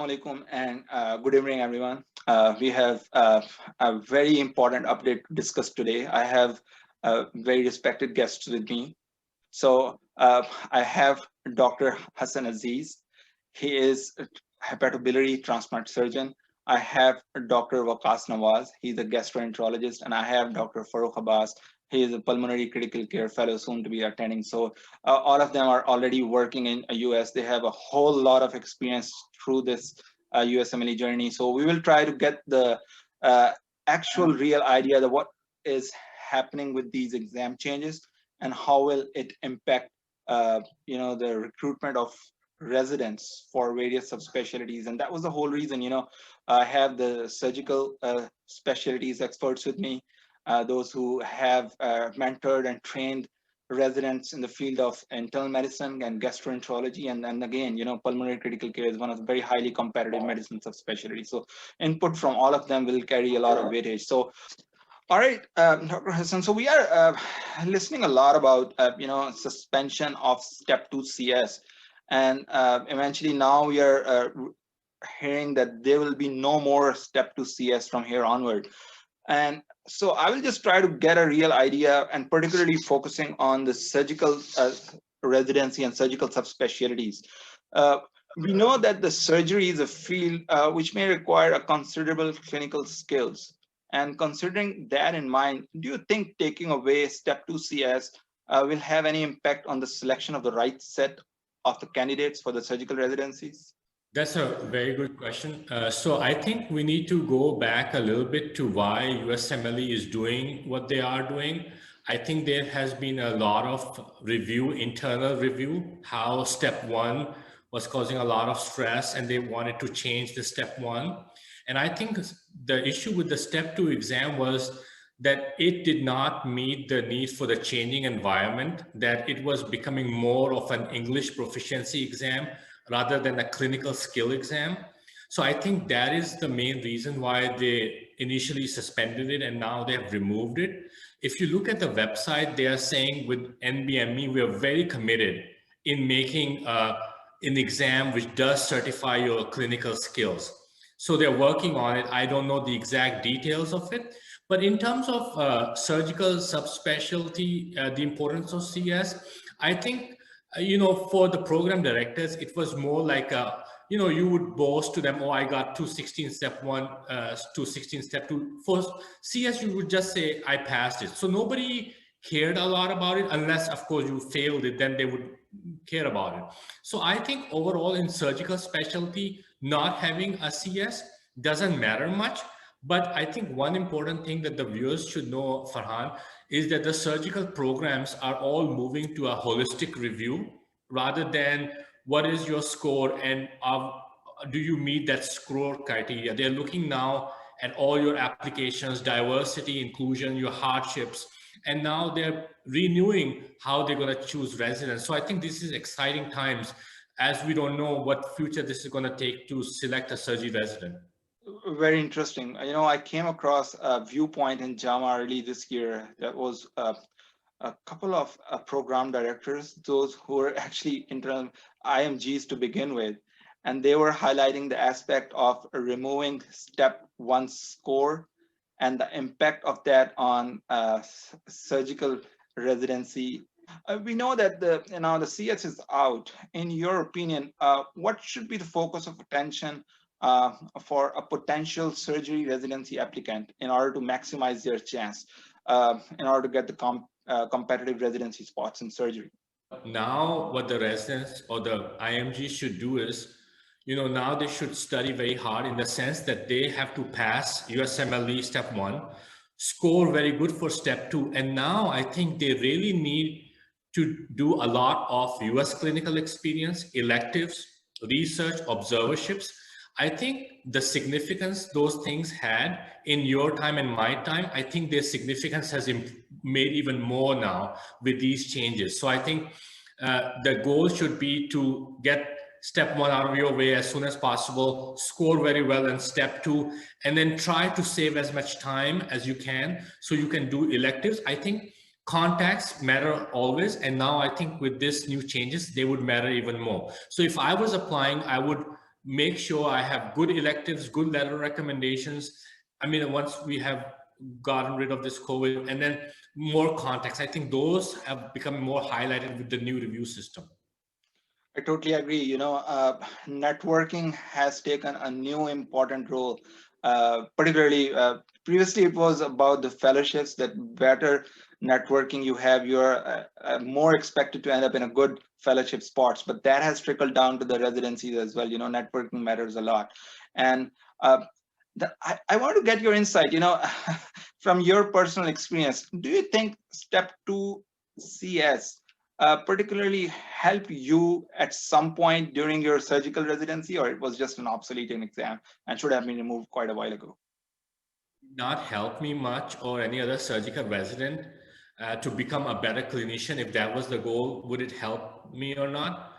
Assalamu alaikum and good evening, everyone. We have a very important update to discuss today. I have very respected guests with me. So I have Dr. Hassan Aziz. He is a hepatobiliary transplant surgeon. I have Dr. Waqas Nawaz. He's a gastroenterologist, and I have Dr. Farrukh Abbas. He is a pulmonary critical care fellow, soon to be attending. So all of them are already working in US. They have a whole lot of experience through this USMLE journey. So we will try to get the actual real idea of what is happening with these exam changes and how will it impact the recruitment of residents for various subspecialties. And that was the whole reason. I have the surgical specialties experts with me, those who have mentored and trained residents in the field of internal medicine and gastroenterology. And again, pulmonary critical care is one of the very highly competitive medicine subspecialties. So input from all of them will carry a lot of weightage. So all right, Dr. Hassan. So we are listening a lot about suspension of step 2 CS, and eventually now we are hearing that there will be no more step 2 CS from here onward. And so I will just try to get a real idea, and particularly focusing on the surgical residency and surgical subspecialties. We know that the surgery is a field which may require a considerable clinical skills. And considering that in mind, do you think taking away step 2 CS will have any impact on the selection of the right set of the candidates for the surgical residencies? That's a very good question. So I think we need to go back a little bit to why USMLE is doing what they are doing. I think there has been a lot of review, internal review, how step 1 was causing a lot of stress and they wanted to change the step 1. And I think the issue with the step 2 exam was that it did not meet the need for the changing environment, that it was becoming more of an English proficiency exam rather than a clinical skill exam. So I think that is the main reason why they initially suspended it and now they have removed it. If you look at the website, they are saying with NBME, we are very committed in making an exam which does certify your clinical skills. So they're working on it. I don't know the exact details of it, but in terms of surgical subspecialty, the importance of CS, I think, for the program directors, it was more like you would boast to them, oh, I got 216 step 1, 216 step 2. For CS, you would just say, I passed it. So nobody cared a lot about it, unless, of course, you failed it, then they would care about it. So I think overall in surgical specialty, not having a CS doesn't matter much. But I think one important thing that the viewers should know, Farhan, is that the surgical programs are all moving to a holistic review rather than what is your score and do you meet that score criteria. They're looking now at all your applications, diversity, inclusion, your hardships, and now they're renewing how they're going to choose residents. So I think this is exciting times, as we don't know what future this is going to take to select a surgery resident. Very interesting. I came across a viewpoint in JAMA early this year that was a couple of program directors, those who were actually internal IMGs to begin with, and they were highlighting the aspect of removing step 1 score and the impact of that on surgical residency. We know that the CS is out. In your opinion, what should be the focus of attention for a potential surgery residency applicant in order to maximize their chance, in order to get the competitive residency spots in surgery? Now, what the residents or the IMG should do is, now they should study very hard in the sense that they have to pass USMLE step 1, score very good for step 2. And now I think they really need to do a lot of US clinical experience, electives, research, observerships. I think the significance those things had in your time and my time, I think their significance has made even more now with these changes. So I think the goal should be to get step 1 out of your way as soon as possible, score very well in step 2, and then try to save as much time as you can so you can do electives. I think contacts matter always, and now I think with this new changes, they would matter even more. So if I was applying, I would make sure I have good electives, good letter recommendations. I mean, once we have gotten rid of this COVID, and then more context, I think those have become more highlighted with the new review system. I totally agree. Networking has taken a new important role. Particularly, previously it was about the fellowships. That better networking you have, you're more expected to end up in a good fellowship spots. But that has trickled down to the residencies as well. Networking matters a lot. And I want to get your insight. From your personal experience, do you think step 2 CS particularly help you at some point during your surgical residency, or it was just an obsolete exam and should have been removed quite a while ago? Not help me much or any other surgical resident to become a better clinician. If that was the goal, would it help me or not?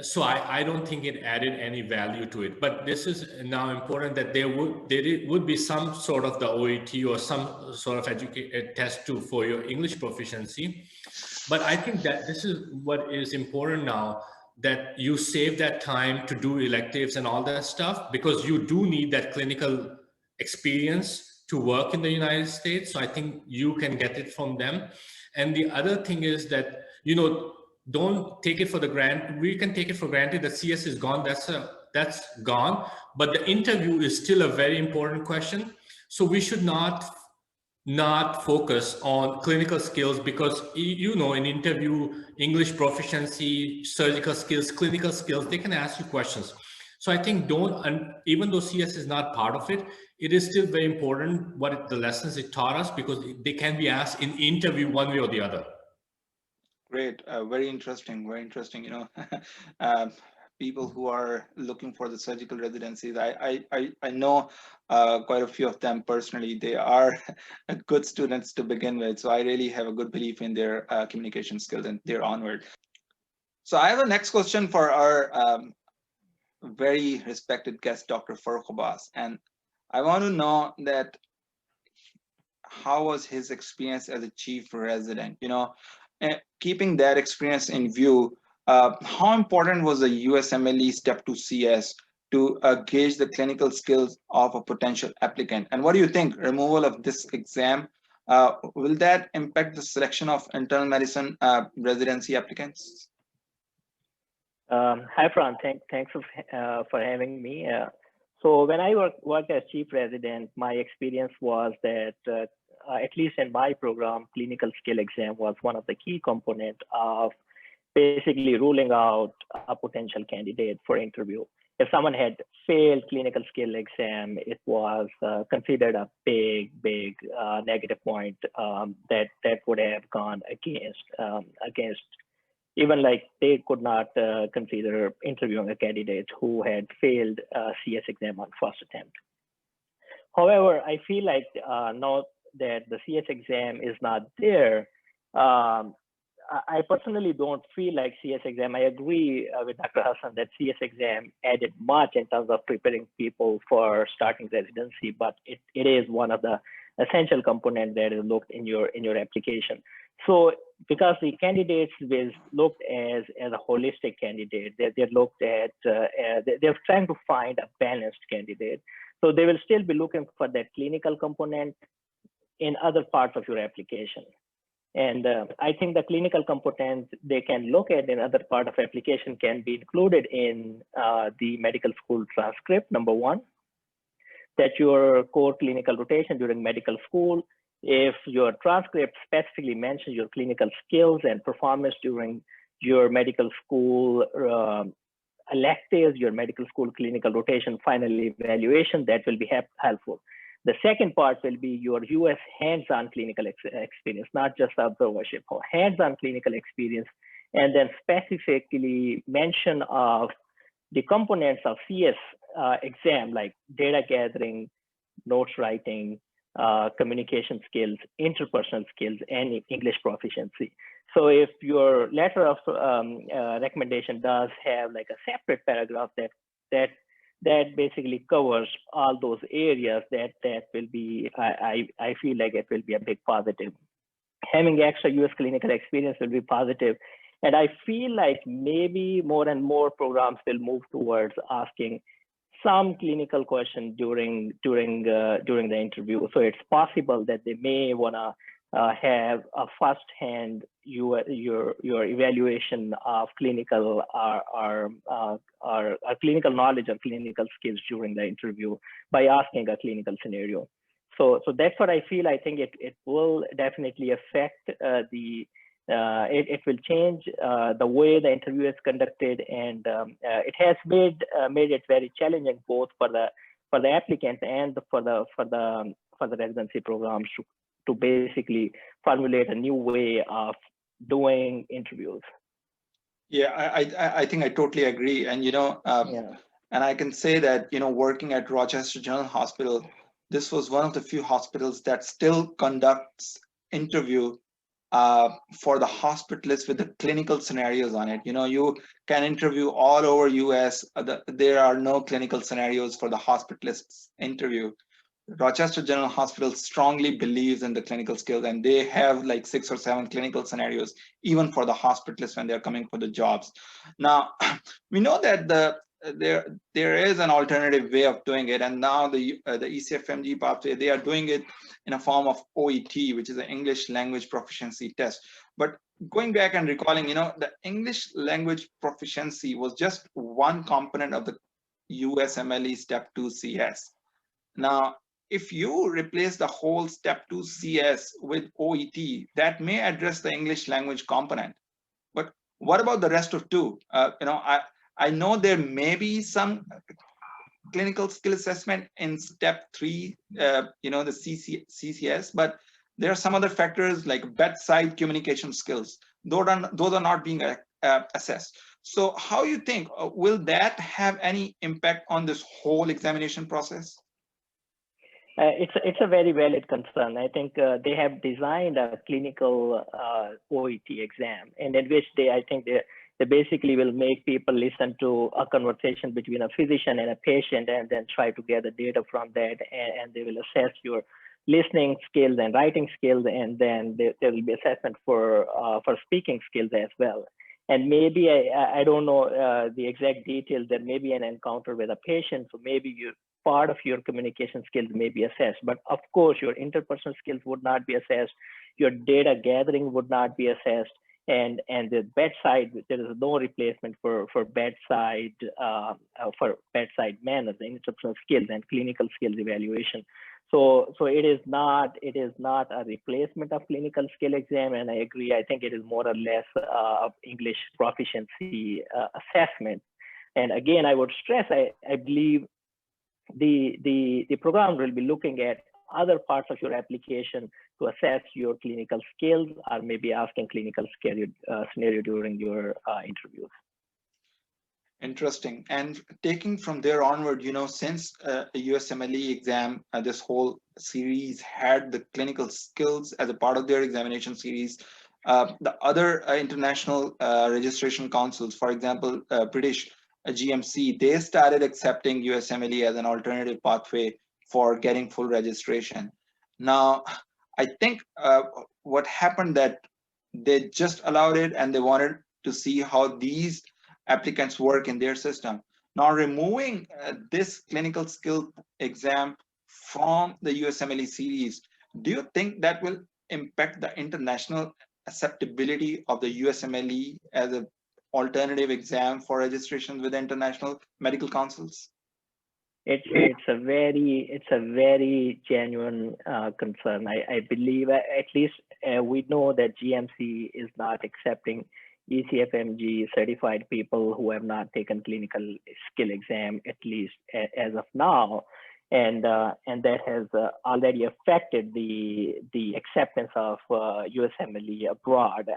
So I don't think it added any value to it. But this is now important that there would be some sort of the OET or some sort of test for your English proficiency. But I think that this is what is important now, that you save that time to do electives and all that stuff, because you do need that clinical experience to work in the United States. So I think you can get it from them. And the other thing is that, don't take it for the granted. We can take it for granted that CS is gone. That's gone. But the interview is still a very important question. So we should not focus on clinical skills, because in interview, English proficiency, surgical skills, clinical skills, they can ask you questions. So I think even though CS is not part of it, it is still very important what the lessons it taught us, because they can be asked in interview one way or the other. Great, very interesting, very interesting. People who are looking for the surgical residencies, I know quite a few of them personally. They are good students to begin with, so I really have a good belief in their communication skills and their onward. So I have a next question for our very respected guest, Dr. Farrukh Abbas, and I want to know that how was his experience as a chief resident? Keeping that experience in view, how important was the USMLE Step 2 CS to gauge the clinical skills of a potential applicant? And what do you think, removal of this exam, will that impact the selection of internal medicine residency applicants? Hi, Faran. Thanks for having me. So when I worked as chief resident, my experience was that at least in my program, clinical skill exam was one of the key components of basically ruling out a potential candidate for interview. If someone had failed clinical skill exam, it was considered a big negative point that would have gone against even like they could not consider interviewing a candidate who had failed CS exam on first attempt. However, I feel like now that the CS exam is not there, I personally don't feel like CS exam. I agree with Dr. Hassan that CS exam added much in terms of preparing people for starting residency, but it is one of the essential components that is looked in your application. So because the candidates was looked as a holistic candidate, they're looked at, they're trying to find a balanced candidate. So they will still be looking for that clinical component in other parts of your application. And I think the clinical components they can look at in other part of application can be included in the medical school transcript, number one, that your core clinical rotation during medical school, if your transcript specifically mentions your clinical skills and performance during your medical school electives, your medical school clinical rotation, final evaluation, that will be helpful. The second part will be your US hands-on clinical experience, not just observership, hands-on clinical experience, and then specifically mention of the components of CS exam, like data gathering, notes writing, communication skills, interpersonal skills, and English proficiency. So if your letter of recommendation does have like a separate paragraph that basically covers all those areas, that will be, I feel like it will be a big positive. Having extra US clinical experience will be positive. And I feel like maybe more and more programs will move towards asking some clinical question during the interview. So it's possible that they may want to have a first-hand your evaluation of clinical or clinical knowledge or clinical skills during the interview by asking a clinical scenario. So that's what I feel. I think it will definitely affect it will change the way the interview is conducted, and it has made it very challenging both for the applicants and for the residency programs to basically formulate a new way of doing interviews. Yeah, I think I totally agree, and and I can say that working at Rochester General Hospital, this was one of the few hospitals that still conducts interview for the hospitalists with the clinical scenarios on it. You can interview all over US. There are no clinical scenarios for the hospitalists interview. Rochester General Hospital strongly believes in the clinical skills, and they have like 6 or 7 clinical scenarios, even for the hospitalists when they're coming for the jobs. Now, we know that there is an alternative way of doing it, and now the ECFMG pathway, they are doing it in a form of OET, which is an English language proficiency test. But going back and recalling, the English language proficiency was just one component of the USMLE Step 2 CS. Now, if you replace the whole Step 2 CS with OET, that may address the English language component. But what about the rest of 2? I know there may be some clinical skill assessment in Step 3, the CCS, but there are some other factors like bedside communication skills. Those are not being assessed. So how you think, will that have any impact on this whole examination process? It's a very valid concern. I think they have designed a clinical OET exam, and in which I think they basically will make people listen to a conversation between a physician and a patient, and then try to gather data from that, and they will assess your listening skills and writing skills, and then there will be assessment for speaking skills as well. And maybe I don't know the exact details. There may be an encounter with a patient, so maybe part of your communication skills may be assessed, but of course your interpersonal skills would not be assessed, your data gathering would not be assessed, and the bedside, there is no replacement for bedside manners, interpersonal skills and clinical skills evaluation. So it is not a replacement of clinical skill exam, and I agree. I think it is more or less English proficiency assessment. And again, I would stress, I believe the program will be looking at other parts of your application to assess your clinical skills, or maybe asking clinical scenario during your interviews. Interesting. And taking from there onward, since a USMLE exam, this whole series had the clinical skills as a part of their examination series, the other international registration councils, for example, British GMC, they started accepting USMLE as an alternative pathway for getting full registration. Now, I think what happened that they just allowed it, and they wanted to see how these applicants work in their system. Now, removing this clinical skill exam from the USMLE series, do you think that will impact the international acceptability of the USMLE as an alternative exam for registration with international medical councils? It's a very genuine concern. I believe, at least we know that GMC is not accepting ECFMG certified people who have not taken clinical skill exam, at least as of now, and that has already affected the acceptance of USMLE abroad.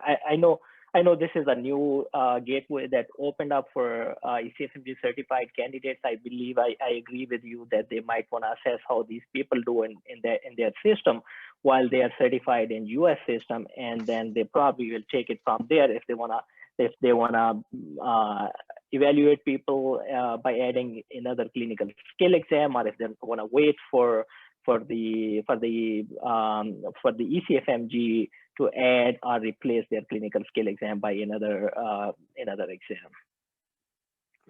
I know this is a new gateway that opened up for ECFMG certified candidates. I believe I agree with you that they might want to assess how these people do in their system while they are certified in US system, and then they probably will take it from there if they wanna evaluate people by adding another clinical skill exam, or if they wanna wait for the ECFMG to add or replace their clinical skill exam by another exam.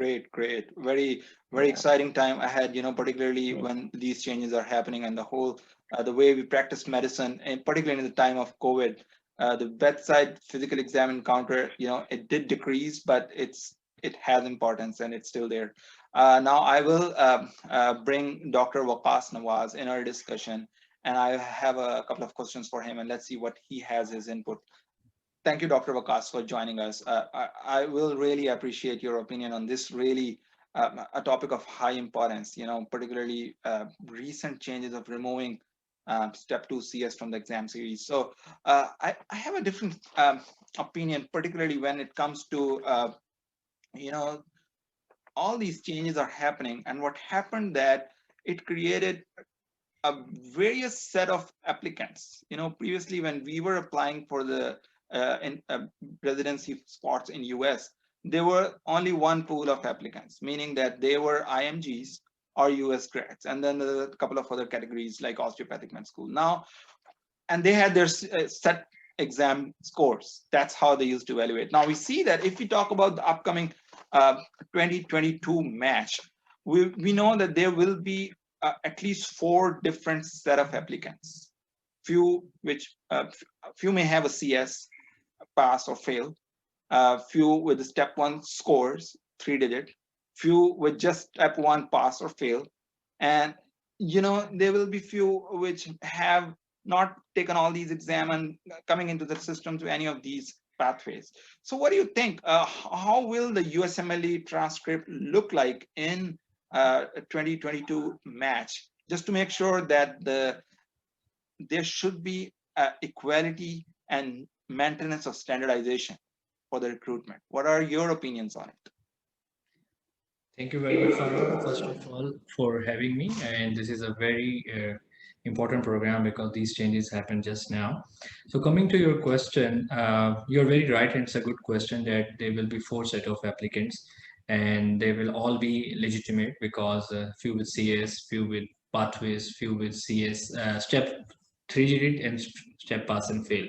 Great, great. Very, very exciting time ahead, particularly when these changes are happening and the whole, the way we practice medicine, and particularly in the time of COVID, the bedside physical exam encounter, it did decrease, but it has importance and it's still there. Now I will bring Dr. Waqas Nawaz in our discussion, and I have a couple of questions for him, and let's see what he has his input. Thank you, Dr. Waqas, for joining us. I will really appreciate your opinion on this really a topic of high importance, particularly recent changes of removing step 2 CS from the exam series. So I have a different opinion, particularly when it comes to, all these changes are happening, and what happened that it created a various set of applicants. Previously when we were applying for the residency spots in US, there were only one pool of applicants, meaning that they were IMGs or US grads, and then a couple of other categories like osteopathic med school. Now, and they had their set exam scores. That's how they used to evaluate. Now we see that if we talk about the upcoming 2022 match, we know that there will be at least 4 different set of applicants. Few may have a CS, pass or fail. Few with the step 1 scores, 3-digit. Few with just step 1 pass or fail. And there will be few which have not taken all these exams and coming into the system to any of these pathways. So what do you think? How will the USMLE transcript look like in 2022 match, just to make sure that there should be equality and maintenance of standardization for the recruitment? What are your opinions on it? Thank you very much, Farrukh, first of all, for having me. And this is a very important program because these changes happened just now. So coming to your question, you're very right, and it's a good question that there will be 4 set of applicants, and they will all be legitimate because few with CS, few with pathways, few with CS, step 3-digit and step pass and fail.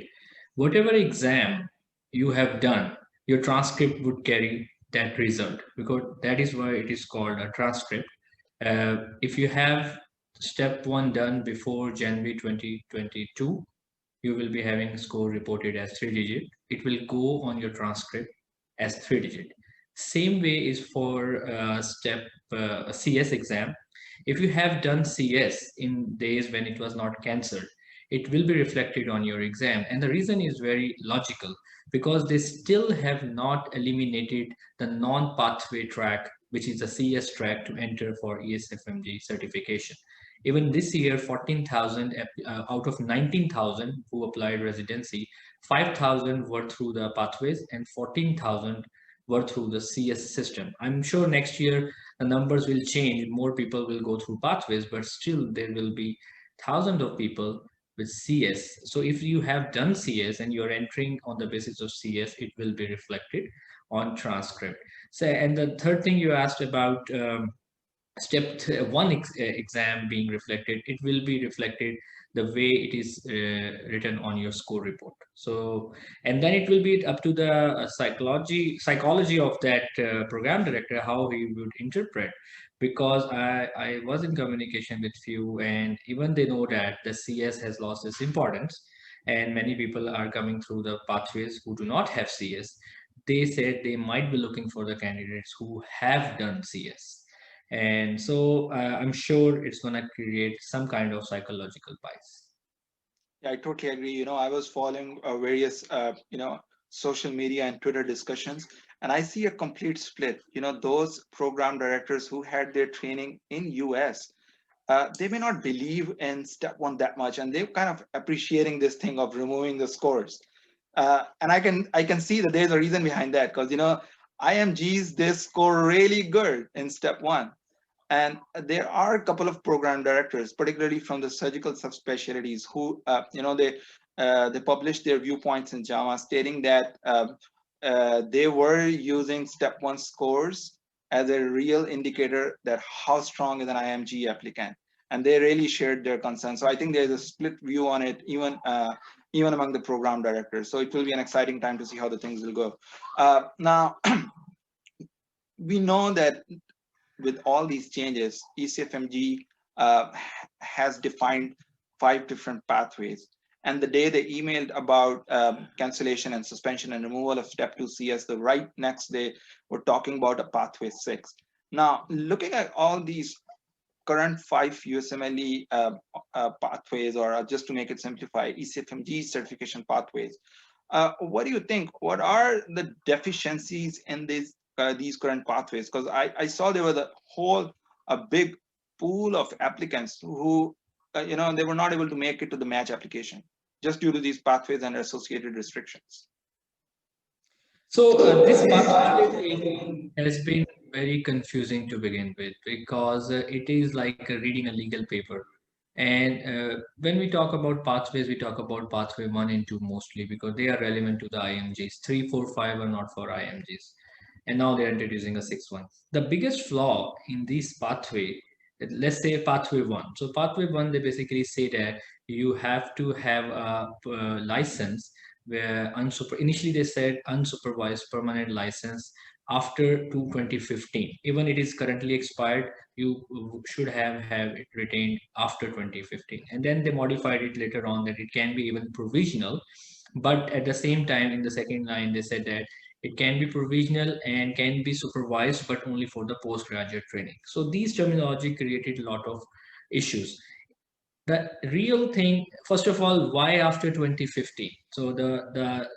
Whatever exam you have done, your transcript would carry that result, because that is why it is called a transcript. If you have step 1 done before January 2022, you will be having score reported as 3-digit. It will go on your transcript as 3-digit. Same way is for step CS exam. If you have done CS in days when it was not cancelled, it will be reflected on your exam. And the reason is very logical, because they still have not eliminated the non-pathway track, which is a CS track to enter for ECFMG certification. Even this year, 14,000 out of 19,000 who applied residency, 5,000 were through the pathways and 14,000 were through the CS system. I'm sure next year the numbers will change, more people will go through pathways, but still there will be thousands of people with CS. So if you have done CS and you're entering on the basis of CS, it will be reflected on transcript. So, and the third thing you asked about step 1 exam being reflected, it will be reflected the way it is written on your score report. So, and then it will be up to the psychology of that program director, how he would interpret, because I was in communication with few, and even they know that the CS has lost its importance and many people are coming through the pathways who do not have CS. They said they might be looking for the candidates who have done CS. And so I'm sure it's going to create some kind of psychological bias. Yeah, I totally agree. I was following various, social media and Twitter discussions, and I see a complete split. Those program directors who had their training in US, they may not believe in step 1 that much, and they're kind of appreciating this thing of removing the scores. And I can see that there's a reason behind that, because IMGs, they score really good in step 1. And there are a couple of program directors, particularly from the surgical subspecialties, who they published their viewpoints in JAMA, stating that they were using step 1 scores as a real indicator that how strong is an IMG applicant, and they really shared their concerns. So I think there's a split view on it, even among the program directors. So it will be an exciting time to see how the things will go. Now, we know that with all these changes, ECFMG has defined 5 different pathways. And the day they emailed about cancellation and suspension and removal of step 2 CS, the right next day, we're talking about a pathway 6. Now, looking at all these current 5 USMLE pathways, or just to make it simplified, ECFMG certification pathways, what do you think? What are the deficiencies in these current pathways? Because I saw there was a big pool of applicants who, they were not able to make it to the match application just due to these pathways and associated restrictions. So this pathway has been very confusing to begin with, because it is like reading a legal paper. And when we talk about pathways, we talk about pathway 1 and 2 mostly, because they are relevant to the IMGs. 3, 4, 5 are not for IMGs. And now they're introducing a 6th one. The biggest flaw in this pathway, let's say pathway 1. So pathway 1, they basically say that you have to have a license where initially they said unsupervised permanent license after 2015. Even it is currently expired, you should have it retained after 2015. And then they modified it later on that it can be even provisional. But at the same time, in the second line, they said that it can be provisional and can be supervised, but only for the postgraduate training. So these terminology created a lot of issues. The real thing, first of all, why after 2015? So the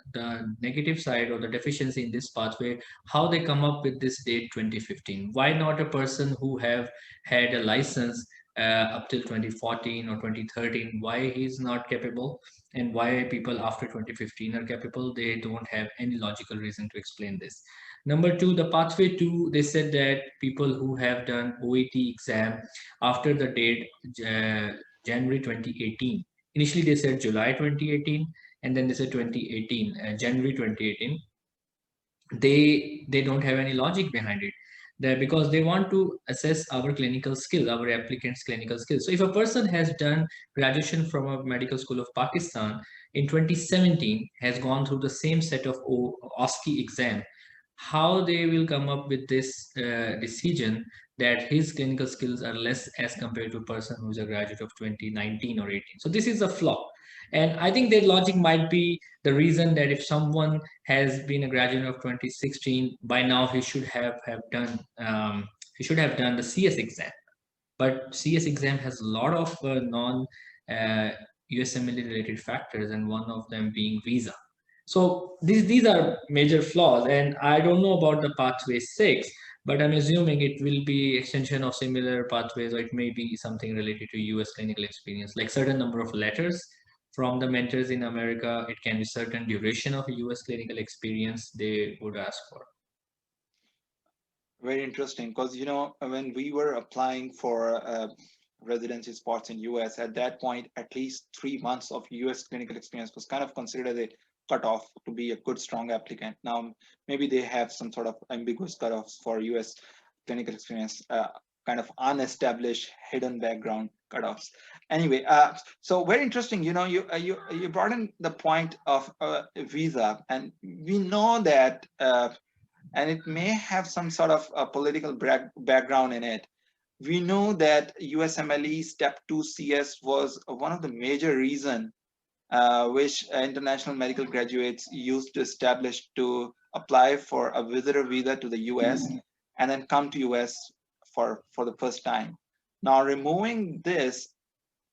negative side or the deficiency in this pathway, how they come up with this date 2015? Why not a person who have had a license up till 2014 or 2013? Why he's not capable, and why people after 2015 are capable? They don't have any logical reason to explain this. Number 2, the pathway 2, they said that people who have done OET exam after the date January 2018. Initially, they said July 2018, and then they said 2018, January 2018. They don't have any logic behind it. Because they want to assess our clinical skill, our applicants' clinical skills. So if a person has done graduation from a medical school of Pakistan in 2017, has gone through the same set of OSCE exam, how they will come up with this decision that his clinical skills are less as compared to a person who's a graduate of 2019 or 18. So this is a flaw. And I think their logic might be the reason that if someone has been a graduate of 2016, by now he should have done the CS exam. But CS exam has a lot of non USMLE related factors, and one of them being visa. So these are major flaws, and I don't know about the pathway 6, but I'm assuming it will be extension of similar pathways, or it may be something related to US clinical experience, like certain number of letters from the mentors in America. It can be certain duration of US clinical experience they would ask for. Very interesting, because when we were applying for residency spots in US, at that point, at least 3 months of US clinical experience was kind of considered a cutoff to be a good, strong applicant. Now, maybe they have some sort of ambiguous cutoffs for US clinical experience, kind of unestablished, hidden background cutoffs. Anyway, so very interesting. You brought in the point of visa, and we know that, and it may have some sort of a political background in it. We know that USMLE Step 2 CS was one of the major reasons which international medical graduates used to establish to apply for a visitor visa to the US and then come to US for the first time. Now, removing this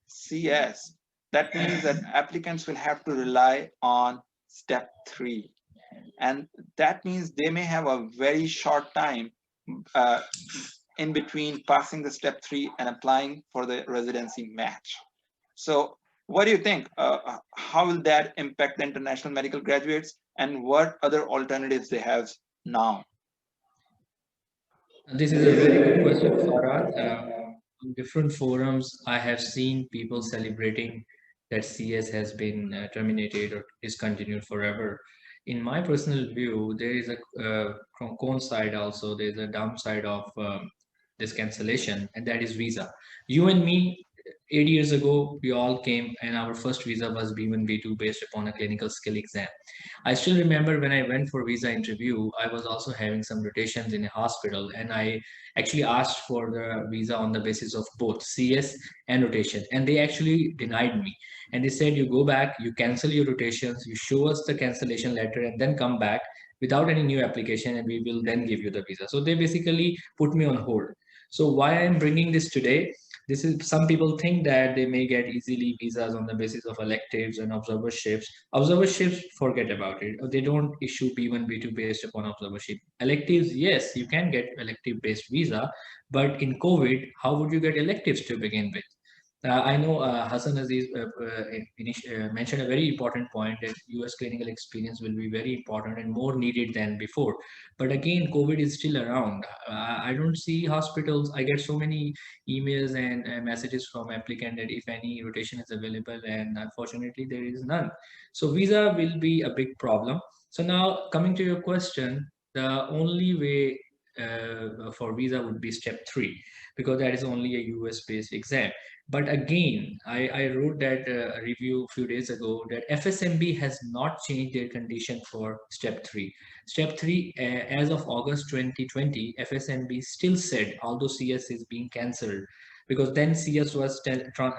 CS, that means that applicants will have to rely on Step 3. And that means they may have a very short time in between passing the Step 3 and applying for the residency match. So what do you think? How will that impact the international medical graduates, and what other alternatives they have now? This is a very good question, Farrukh. On different forums, I have seen people celebrating that CS has been terminated or discontinued forever. In my personal view, there is a from cone side also, there is a downside of this cancellation, and that is visa. You and me 8 years ago, we all came and our first visa was B1, B2 based upon a clinical skill exam. I still remember when I went for visa interview, I was also having some rotations in a hospital, and I actually asked for the visa on the basis of both CS and rotation, and they actually denied me. And they said, you go back, you cancel your rotations, you show us the cancellation letter, and then come back without any new application, and we will then give you the visa. So they basically put me on hold. So why I'm bringing this today, this is, some people think that they may get easily visas on the basis of electives and observerships. Observerships, forget about it. They don't issue B1, B2 based upon observership. Electives, yes, you can get elective based visa, but in COVID, how would you get electives to begin with? I know Hassan Aziz mentioned a very important point that US clinical experience will be very important and more needed than before. But again, COVID is still around. I don't see hospitals. I get so many emails and messages from applicant that if any rotation is available, and unfortunately there is none. So visa will be a big problem. So now coming to your question, the only way for visa would be step 3, because that is only a US based exam. But again, I wrote that review a few days ago that FSMB has not changed their condition for step 3. Step 3, as of August 2020, FSMB still said, although CS is being cancelled, because then CS was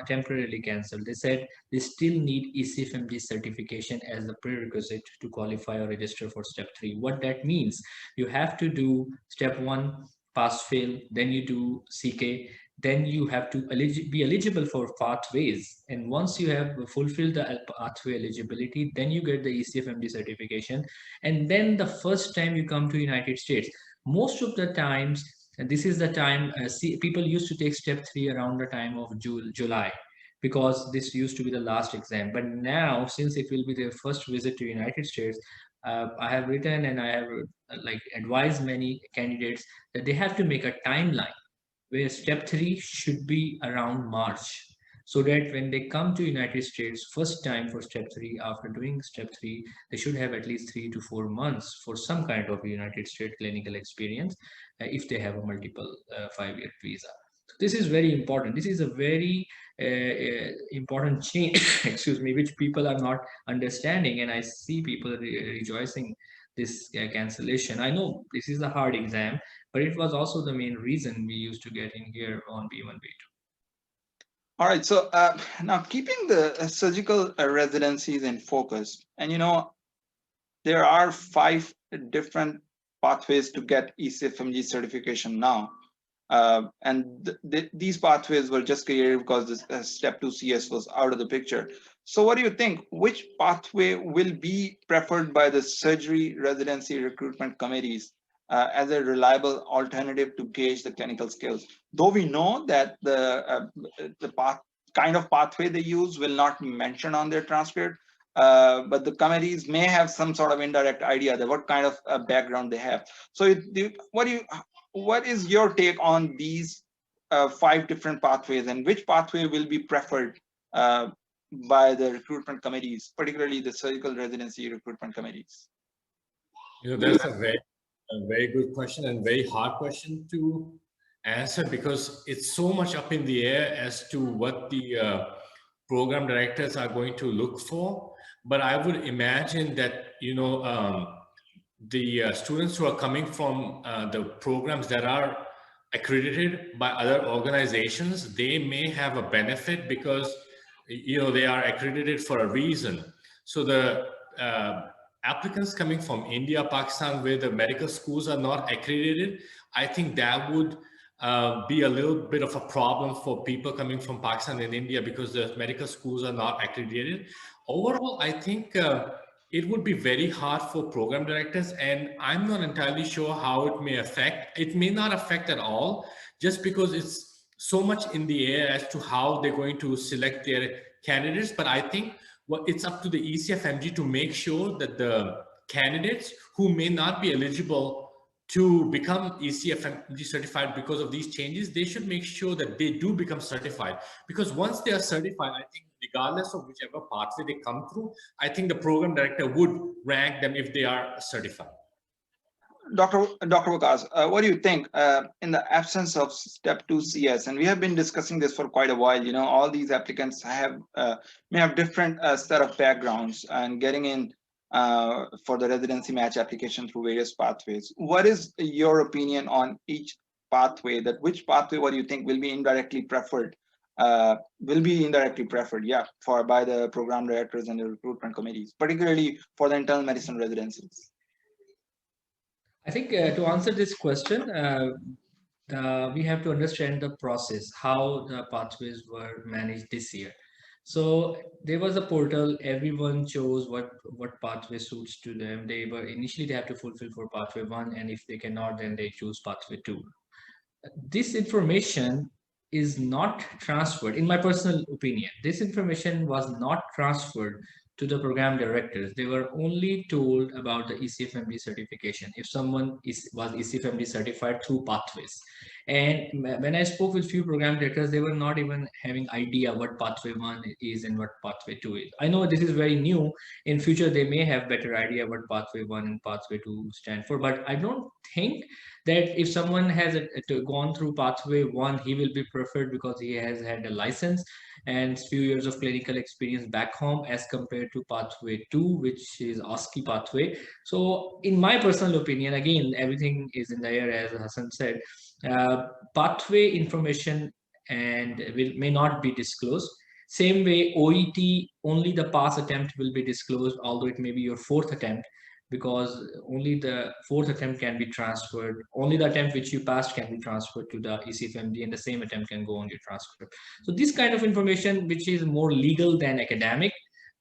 temporarily cancelled, they said they still need ECFMG certification as the prerequisite to qualify or register for step 3. What that means, you have to do step 1, pass fail, then you do CK, then you have to be eligible for pathways. And once you have fulfilled the pathway eligibility, then you get the ECFMD certification. And then the first time you come to United States, most of the times, and this is the time, people used to take step 3 around the time of July, because this used to be the last exam. But now, since it will be their first visit to United States, I have written and I have advised many candidates that they have to make a timeline where step 3 should be around March, so that when they come to United States first time for step 3, after doing step 3, they should have at least 3 to 4 months for some kind of United States clinical experience if they have a multiple 5-year visa. So this is very important. This is a very important change, excuse me, which people are not understanding, and I see people rejoicing this cancellation. I know this is a hard exam, but it was also the main reason we used to get in here on B1, B2. All right, so now keeping the surgical residencies in focus, and there are 5 different pathways to get ECFMG certification now. And these pathways were just created because this step 2 CS was out of the picture. So what do you think? Which pathway will be preferred by the surgery residency recruitment committees as a reliable alternative to gauge the clinical skills? Though we know that the kind of pathway they use will not be mentioned on their transcript, but the committees may have some sort of indirect idea that what kind of background they have. So what is your take on these 5 different pathways, and which pathway will be preferred by the recruitment committees, particularly the surgical residency recruitment committees? That's a very good question and very hard question to answer, because it's so much up in the air as to what the program directors are going to look for. But I would imagine that, the students who are coming from the programs that are accredited by other organizations, they may have a benefit because, they are accredited for a reason. So the applicants coming from India, Pakistan, where the medical schools are not accredited, I think that would be a little bit of a problem for people coming from Pakistan and India, because the medical schools are not accredited. Overall, I think it would be very hard for program directors, and I'm not entirely sure how it may affect. It may not affect at all, just because it's so much in the air as to how they're going to select their candidates. But I think it's up to the ECFMG to make sure that the candidates who may not be eligible to become ECFMG certified because of these changes, they should make sure that they do become certified. Because once they are certified, I think regardless of whichever pathway they come through, I think the program director would rank them if they are certified. Dr. Waqas, what do you think in the absence of step 2 CS? And we have been discussing this for quite a while. You know, all these applicants have may have different set of backgrounds and getting in for the residency match application through various pathways. What is your opinion on each pathway? That which pathway, what do you think, will be indirectly preferred? Yeah, for by the program directors and the recruitment committees, particularly for the internal medicine residencies. I think to answer this question, we have to understand the process, how the pathways were managed this year. So there was a portal, everyone chose what pathway suits to them. They have to fulfill for pathway 1, and if they cannot, then they choose pathway 2. This information is not transferred, in my personal opinion. This information was not transferred to the program directors. They were only told about the ECFMG certification if someone was ECFMG certified through pathways. And when I spoke with few program directors, they were not even having idea what pathway 1 is and what pathway 2 is. I know this is very new. In future, they may have better idea what pathway 1 and pathway 2 stand for, but I don't think that if someone has gone through pathway 1, he will be preferred because he has had a license and few years of clinical experience back home, as compared to pathway 2, which is ASCII pathway. So in my personal opinion, again, everything is in the air, as Hassan said, pathway information may not be disclosed. Same way, OET, only the pass attempt will be disclosed, although it may be your 4th attempt, because only the 4th attempt can be transferred. Only the attempt which you passed can be transferred to the ECFMG, and the same attempt can go on your transcript. So this kind of information, which is more legal than academic,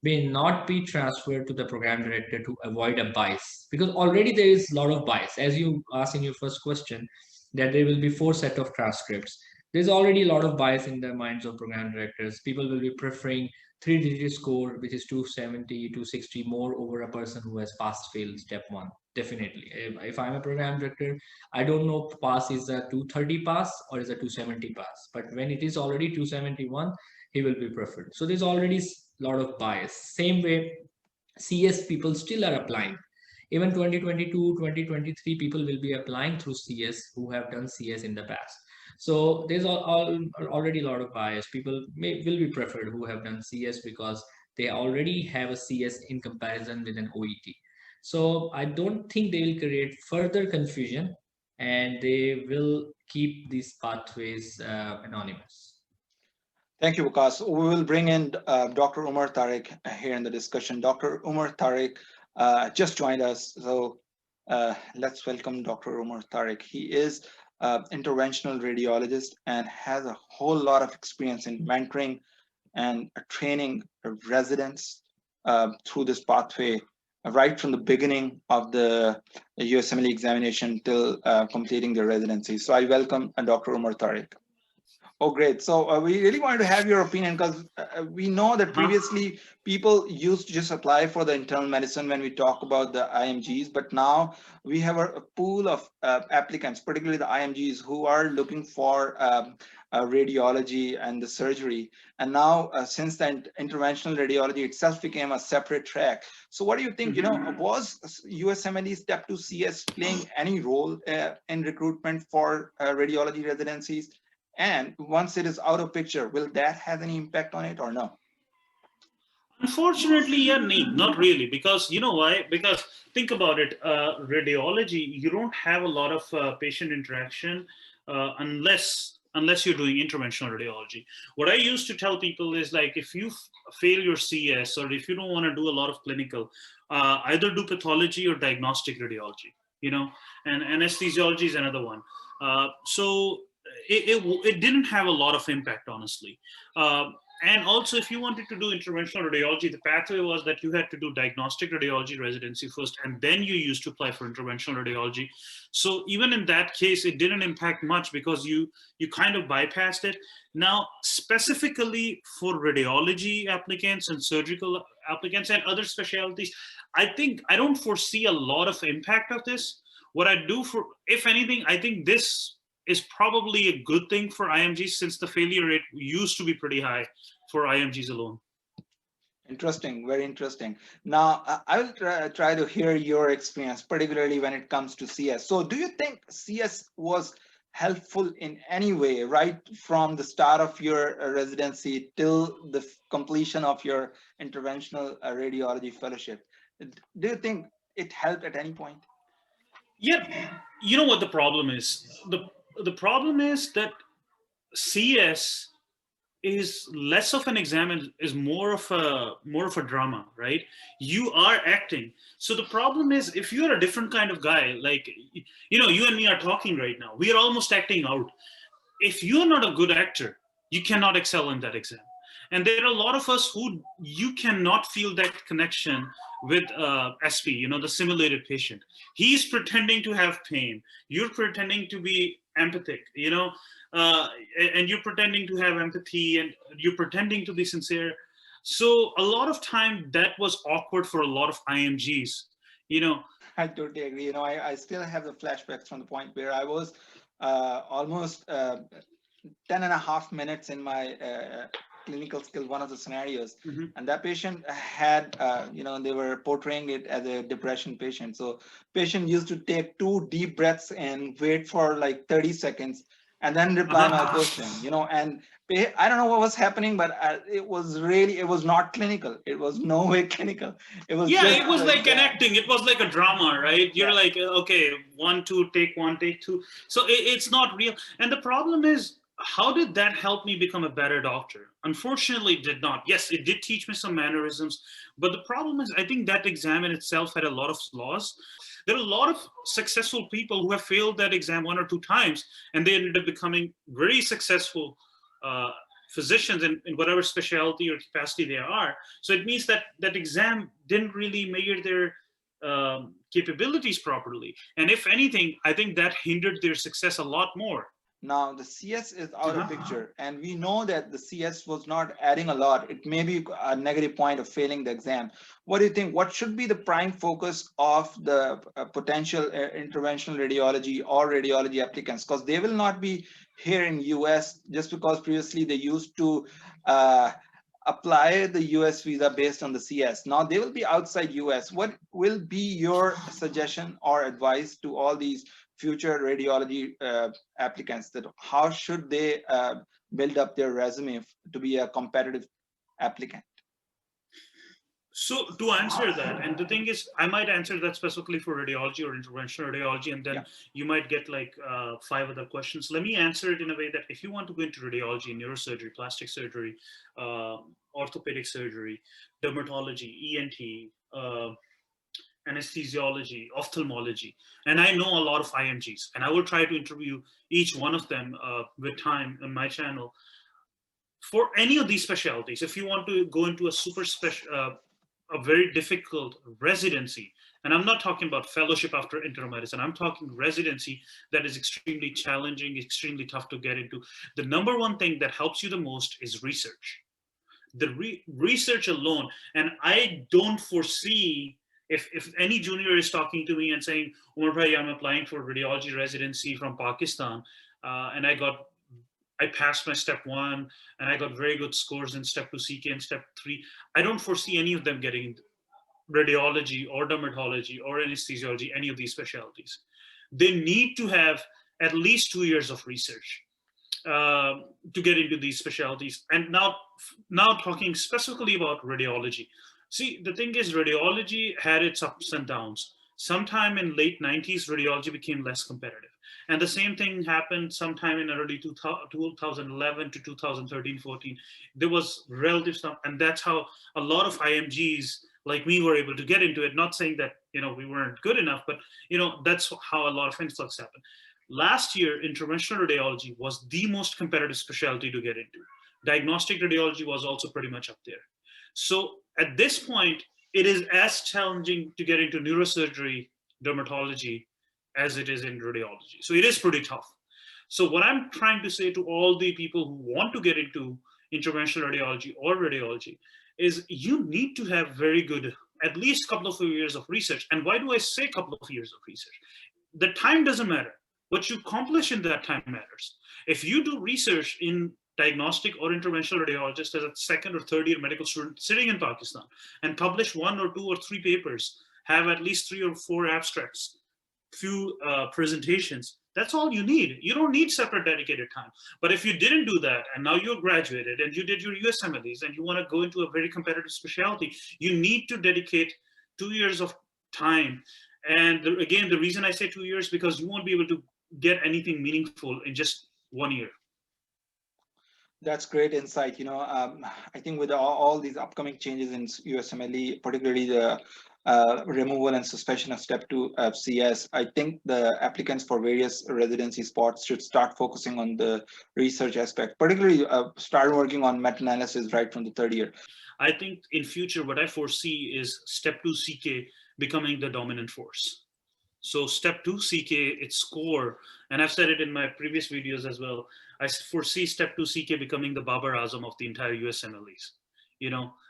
may not be transferred to the program director to avoid a bias, because already there is a lot of bias. As you asked in your first question, that there will be 4 set of transcripts. There's already a lot of bias in the minds of program directors. People will be preferring 3-digit score, which is 270, 260 more over a person who has passed failed step 1. Definitely. If I'm a program director, I don't know pass is a 230 pass or is a 270 pass. But when it is already 271, he will be preferred. So there's already a lot of bias. Same way, CS people still are applying. Even 2022, 2023 people will be applying through CS who have done CS in the past. So there's already a lot of bias. People will be preferred who have done CS because they already have a CS in comparison with an OET. So I don't think they will create further confusion, and they will keep these pathways anonymous. Thank you, Waqas. We will bring in Dr. Umar Tariq here in the discussion. Dr. Umar Tariq just joined us. So let's welcome Dr. Umar Tariq. He is interventional radiologist and has a whole lot of experience in mentoring and training residents through this pathway, right from the beginning of the USMLE examination till completing their residency. So I welcome Dr. Umar Tariq. Oh, great. So we really wanted to have your opinion, because we know that previously people used to just apply for the internal medicine when we talk about the IMGs, but now we have a pool of applicants, particularly the IMGs, who are looking for radiology and the surgery. And now since then, interventional radiology itself became a separate track. So what do you think, was USMLE Step 2 CS playing any role in recruitment for radiology residencies? And once it is out of picture, will that have any impact on it or no? Unfortunately, yeah, not really, because you know why? Because think about it, radiology, you don't have a lot of patient interaction unless you're doing interventional radiology. What I used to tell people is, like, if you fail your CS, or if you don't want to do a lot of clinical, either do pathology or diagnostic radiology, and anesthesiology is another one. So it didn't have a lot of impact, honestly. And also, if you wanted to do interventional radiology, the pathway was that you had to do diagnostic radiology residency first, and then you used to apply for interventional radiology. So even in that case, it didn't impact much because you kind of bypassed it. Now, specifically for radiology applicants and surgical applicants and other specialties, I don't foresee a lot of impact of this. What I do, for, if anything, I think this is probably a good thing for IMGs, since the failure rate used to be pretty high for IMGs alone. Interesting, very interesting. Now, I will try to hear your experience, particularly when it comes to CS. So, do you think CS was helpful in any way, right from the start of your residency till the completion of your interventional radiology fellowship? Do you think it helped at any point? Yeah, you know what the problem is? The problem is that CS is less of an exam and is more of a drama, right? You are acting. So the problem is, if you're a different kind of guy, like, you and me are talking right now, we are almost acting out. If you're not a good actor, you cannot excel in that exam. And there are a lot of us who you cannot feel that connection with SP, the simulated patient. He's pretending to have pain. You're pretending to be empathic, uh, and you're pretending to have empathy, and you're pretending to be sincere. So a lot of time that was awkward for a lot of IMGs, you know. I totally agree. I still have the flashbacks from the point where I was almost 10 and a half minutes in my clinical skill, one of the scenarios. And that patient had, they were portraying it as a depression patient. So patient used to take 2 deep breaths and wait for like 30 seconds and then reply my question, and I don't know what was happening, but it was not clinical. It was no way clinical. It was Yeah, just it was like yeah. an acting. It was like a drama, right? You're Yeah. like, okay, 1, 2, take 1, take 2. So it's not real. And the problem is, how did that help me become a better doctor? Unfortunately, it did not. Yes, it did teach me some mannerisms, but the problem is, I think that exam in itself had a lot of flaws. There are a lot of successful people who have failed that exam 1 or 2 times, and they ended up becoming very successful uh, physicians in whatever specialty or capacity they are. So it means that that exam didn't really measure their capabilities properly. And if anything, I think that hindered their success a lot more. Now the CS is out of picture, and we know that the CS was not adding a lot. It may be a negative point of failing the exam. What do you think? What should be the prime focus of the potential interventional radiology or radiology applicants? Because they will not be here in US just because previously they used to apply the US visa based on the CS. Now they will be outside US. What will be your suggestion or advice to all these future radiology applicants, that how should they build up their resume to be a competitive applicant? So to answer that, and the thing is, I might answer that specifically for radiology or interventional radiology, and then you might get like 5 other questions. Let me answer it in a way that if you want to go into radiology, neurosurgery, plastic surgery, orthopedic surgery, dermatology, ENT, anesthesiology, ophthalmology, and I know a lot of IMGs, and I will try to interview each one of them with time on my channel. For any of these specialties, if you want to go into a super special, a very difficult residency, and I'm not talking about fellowship after internal medicine, I'm talking residency that is extremely challenging, extremely tough to get into. The number one thing that helps you the most is research. The research alone, and I don't foresee, if any junior is talking to me and saying, Umar bhai, I'm applying for radiology residency from Pakistan, and I passed my step 1 and I got very good scores in step 2 CK and step 3. I don't foresee any of them getting radiology or dermatology or anesthesiology, any of these specialties. They need to have at least 2 years of research to get into these specialties. And now talking specifically about radiology. See, the thing is, radiology had its ups and downs. Sometime in late 90s, radiology became less competitive. And the same thing happened sometime in early 2011 to 2013, 14. There was relative stuff. And that's how a lot of IMGs like me were able to get into it. Not saying that, we weren't good enough, but, that's how a lot of influx happened. Last year, interventional radiology was the most competitive specialty to get into. Diagnostic radiology was also pretty much up there. So at this point, it is as challenging to get into neurosurgery, dermatology, as it is in radiology. So it is pretty tough. So what I'm trying to say to all the people who want to get into interventional radiology or radiology is you need to have very good, at least a couple of years of research. And why do I say a couple of years of research? The time doesn't matter. What you accomplish in that time matters. If you do research in diagnostic or interventional radiologist as a second or third year medical student sitting in Pakistan and publish 1 or 2 or 3 papers, have at least 3 or 4 abstracts, few presentations. That's all you need. You don't need separate dedicated time. But if you didn't do that and now you're graduated and you did your USMLEs and you want to go into a very competitive specialty, you need to dedicate 2 years of time. And again, the reason I say 2 years, because you won't be able to get anything meaningful in just 1 year. That's great insight. I think with all these upcoming changes in USMLE, particularly the removal and suspension of step 2 CS, I think the applicants for various residency spots should start focusing on the research aspect, particularly start working on meta-analysis right from the third year. I think in future, what I foresee is step 2 CK becoming the dominant force. So step 2 CK, its score, and I've said it in my previous videos as well, I foresee step 2 CK becoming the Babar Azam of the entire USMLEs.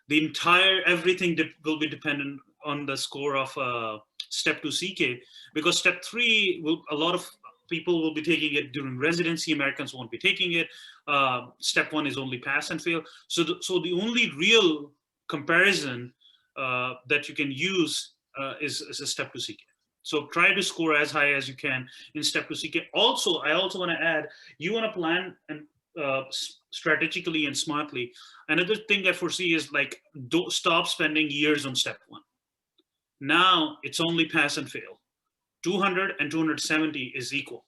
The entire, everything will be dependent on the score of step 2 CK, because step 3, a lot of people will be taking it during residency, Americans won't be taking it. Step 1 is only pass and fail. So the only real comparison that you can use is a step 2 CK. So try to score as high as you can in step 2 CK. Also, I also want to add, you want to plan and strategically and smartly. Another thing I foresee is like, don't stop spending years on step 1. Now it's only pass and fail. 200 and 270 is equal.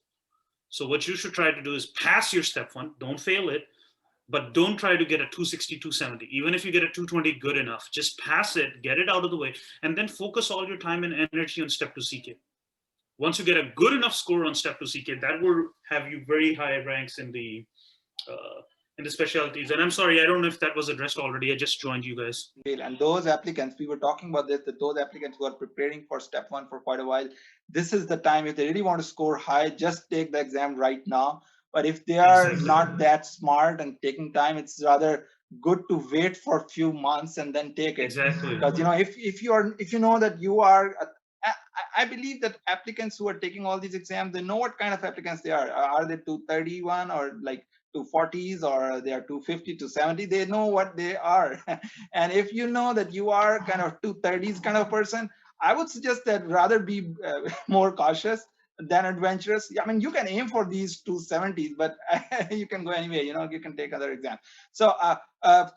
So what you should try to do is pass your step 1, don't fail it, but don't try to get a 260, 270. Even if you get a 220, good enough. Just pass it, get it out of the way, and then focus all your time and energy on step 2 CK. Once you get a good enough score on step 2 CK, that will have you very high ranks in the specialties. And I'm sorry, I don't know if that was addressed already. I just joined you guys. And those applicants, we were talking about this, that those applicants who are preparing for step 1 for quite a while, this is the time, if they really want to score high, just take the exam right now. But if they are not that smart and taking time, it's rather good to wait for a few months and then take it. Exactly. Because if you know that you are, I believe that applicants who are taking all these exams, they know what kind of applicants they are. Are they 231 or like 240s, or they are 250 to 70? They know what they are. And if you know that you are kind of 230s kind of person, I would suggest that rather be more cautious than adventurous. I mean, you can aim for these 270s, but you can go anyway, you can take other exams. So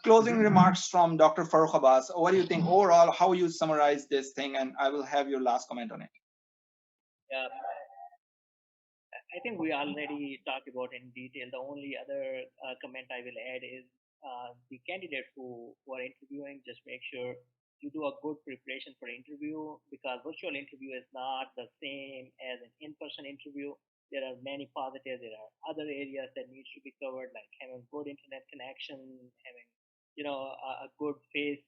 closing remarks from Dr. Farrukh Abbas. What do you think overall, how you summarize this thing? And I will have your last comment on it. Yeah, I think we already talked about in detail. The only other comment I will add is the candidates who are interviewing, just make sure you do a good preparation for interview, because virtual interview is not the same as an in-person interview. There are many positives. There are other areas that needs to be covered, like having good internet connection, having a good face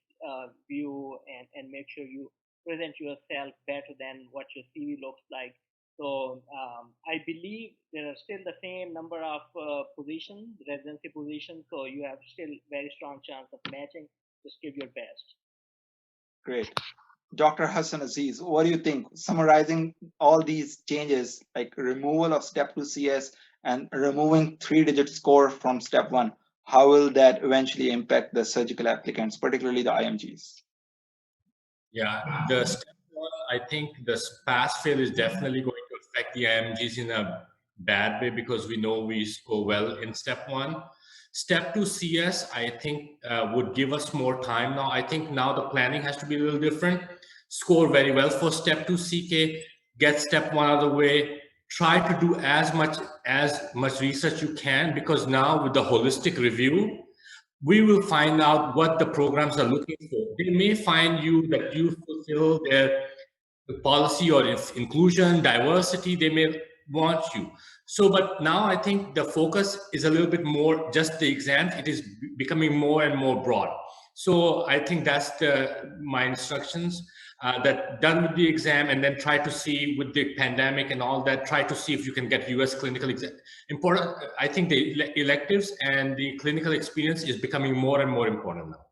view, and make sure you present yourself better than what your CV looks like. So I believe there are still the same number of positions, residency positions. So you have still very strong chance of matching. Just give your best. Great. Dr. Hassan, Aziz, what do you think? Summarizing all these changes, like removal of step 2 CS and removing 3-digit score from step 1, how will that eventually impact the surgical applicants, particularly the IMGs? Yeah, the step 1, I think the pass-fail is definitely going to affect the IMGs in a bad way, because we know we score well in step 1. Step 2 CS, I think, would give us more time now. I think now the planning has to be a little different. Score very well for step 2 CK, get step 1 out of the way, try to do as much research you can, because now with the holistic review, we will find out what the programs are looking for. They may find you that you fulfill their policy or inclusion, diversity, they may want you. So, but now I think the focus is a little bit more just the exams. It is becoming more and more broad. So I think that's my instructions, that done with the exam, and then try to see with the pandemic and all that, try to see if you can get US clinical exam. Important, I think the electives and the clinical experience is becoming more and more important now.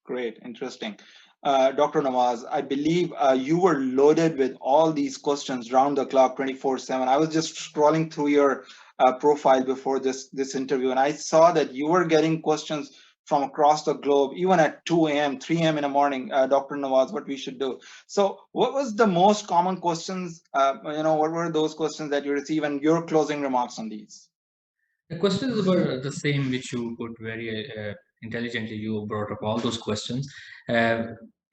Great, interesting. Dr. Nawaz, I believe you were loaded with all these questions round the clock, 24/7. I was just scrolling through your profile before this interview, and I saw that you were getting questions from across the globe, even at 2 a.m., 3 a.m. in the morning, Dr. Nawaz, what we should do. So what was the most common questions, what were those questions that you receive, and your closing remarks on these? The questions were the same, which you put very intelligently. You brought up all those questions. Uh,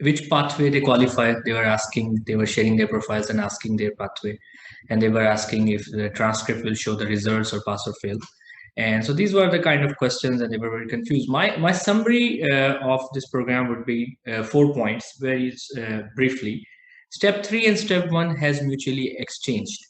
which pathway they qualify? They were asking. They were sharing their profiles and asking their pathway, and they were asking if the transcript will show the results or pass or fail. And so these were the kind of questions, and they were very confused. My summary of this program would be 4 points, very briefly. Step 3 and step 1 has mutually exchanged.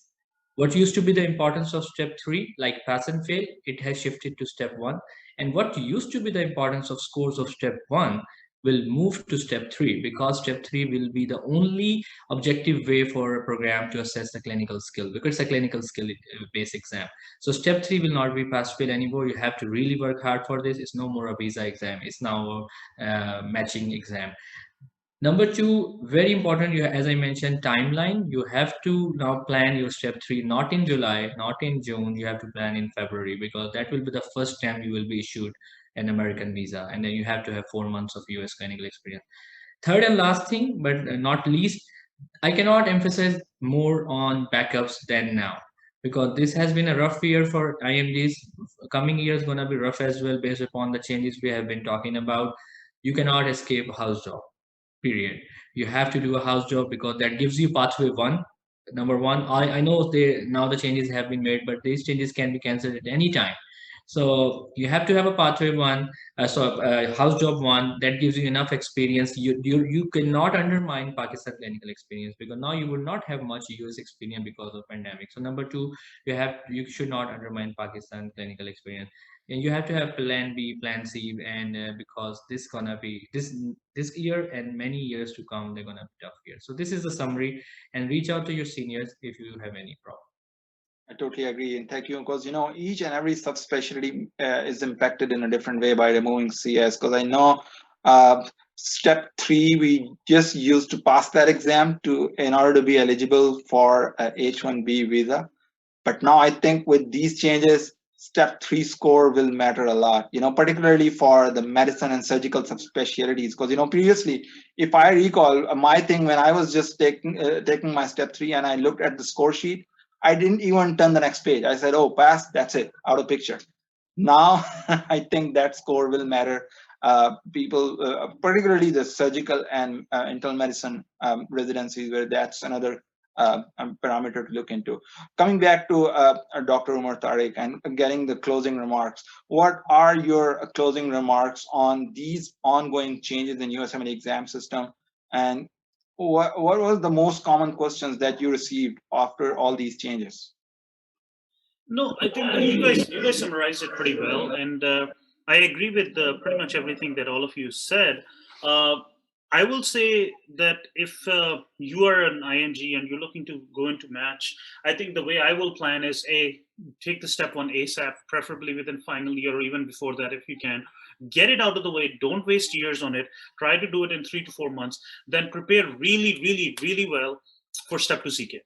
What used to be the importance of step 3, like pass and fail, it has shifted to step 1. And what used to be the importance of scores of step 1 will move to step 3, because step 3 will be the only objective way for a program to assess the clinical skill, because it's a clinical skill based exam. So step 3 will not be pass fail anymore. You have to really work hard for this. It's no more a visa exam. It's now a matching exam. Number 2, very important, as I mentioned, timeline. You have to now plan your step 3, not in July, not in June. You have to plan in February, because that will be the first time you will be issued an American visa. And then you have to have 4 months of US clinical experience. Third and last thing, but not least, I cannot emphasize more on backups than now, because this has been a rough year for IMGs. Coming year is going to be rough as well, based upon the changes we have been talking about. You cannot escape house job. Period. You have to do a house job, because that gives you pathway 1. Number 1, I know now the changes have been made, but these changes can be cancelled at any time. So you have to have a pathway 1, house job 1, that gives you enough experience. You cannot undermine Pakistan clinical experience, because now you would not have much US experience because of pandemic. So number 2, you should not undermine Pakistan clinical experience. And you have to have plan B, plan C, and because this gonna be this year and many years to come, they're gonna be tough years. So this is the summary, and reach out to your seniors if you have any problem. I totally agree, and thank you, because each and every subspecialty is impacted in a different way by removing CS. Because I know step 3 we just used to pass that exam in order to be eligible for H1B visa, but now I think with these changes, step 3 score will matter a lot, particularly for the medicine and surgical subspecialties. Because previously, if I recall, my thing when I was just taking my step 3 and I looked at the score sheet, I didn't even turn the next page. I said, oh, pass, that's it, out of picture. Now, I think that score will matter. People, particularly the surgical and internal medicine residencies, where that's another parameter to look into. Coming back to Dr. Umar Tariq and getting the closing remarks, what are your closing remarks on these ongoing changes in USMLE exam system, and what was the most common questions that you received after all these changes? No, I think you guys summarized it pretty well, and I agree with pretty much everything that all of you said. I will say that if you are an IMG and you're looking to go into match, I think the way I will plan is take the step 1 ASAP, preferably within final year or even before that if you can. Get it out of the way. Don't waste years on it. Try to do it in 3 to 4 months. Then prepare really, really, really well for step 2 CK.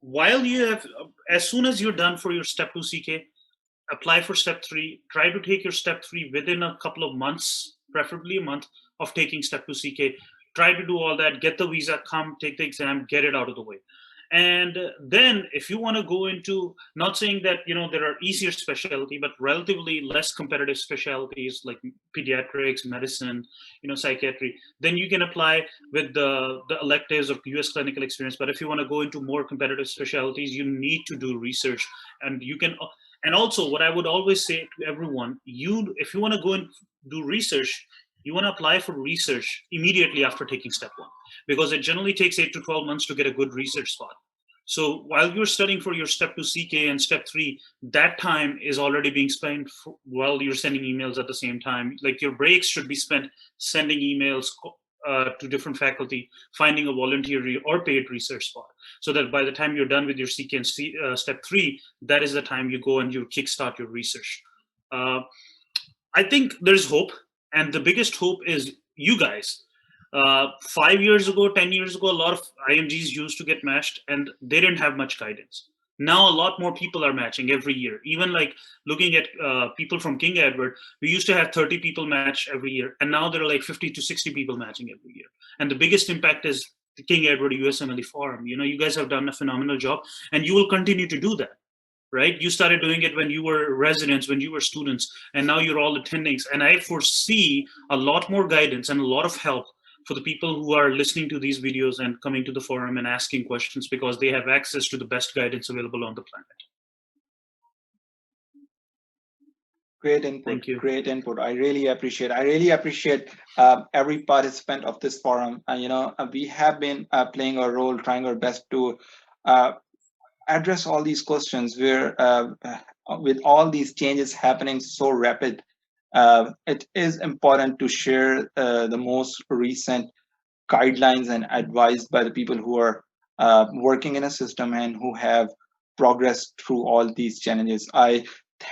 While you have, as soon as you're done for your step 2 CK, apply for step 3. Try to take your step 3 within a couple of months, preferably a month of taking step 2 CK. Try to do all that, get the visa, come take the exam, get it out of the way. And then if you want to go into, not saying that there are easier specialty, but relatively less competitive specialties like pediatrics, medicine, psychiatry, then you can apply with the electives of US clinical experience. But if you want to go into more competitive specialties, you need to do research. And you can, and also what I would always say to everyone, if you want to go and do research, you want to apply for research immediately after taking step 1, because it generally takes 8 to 12 months to get a good research spot. So while you're studying for your step 2 CK and step 3, that time is already being spent while you're sending emails at the same time. Like your breaks should be spent sending emails to different faculty, finding a volunteer or paid research spot, so that by the time you're done with your CK and step 3, that is the time you go and you kickstart your research. I think there's hope. And the biggest hope is you guys. 5 years ago, 10 years ago, a lot of IMGs used to get matched and they didn't have much guidance. Now a lot more people are matching every year. Even like looking at people from King Edward, we used to have 30 people match every year, and now there are like 50 to 60 people matching every year. And the biggest impact is the King Edward USMLE Forum. You know, you guys have done a phenomenal job, and you will continue to do that, right? You started doing it when you were residents, when you were students, and now you're all attendings. And I foresee a lot more guidance and a lot of help for the people who are listening to these videos and coming to the forum and asking questions, because they have access to the best guidance available on the planet. Great input. Thank you. Great input. I really appreciate. Every participant of this forum. We have been playing our role, trying our best to address all these questions. Where with all these changes happening so rapid, it is important to share the most recent guidelines and advice by the people who are working in a system and who have progressed through all these challenges. I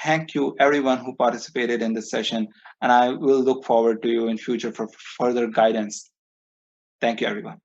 thank you everyone who participated in this session, and I will look forward to you in future for further guidance. Thank you everyone.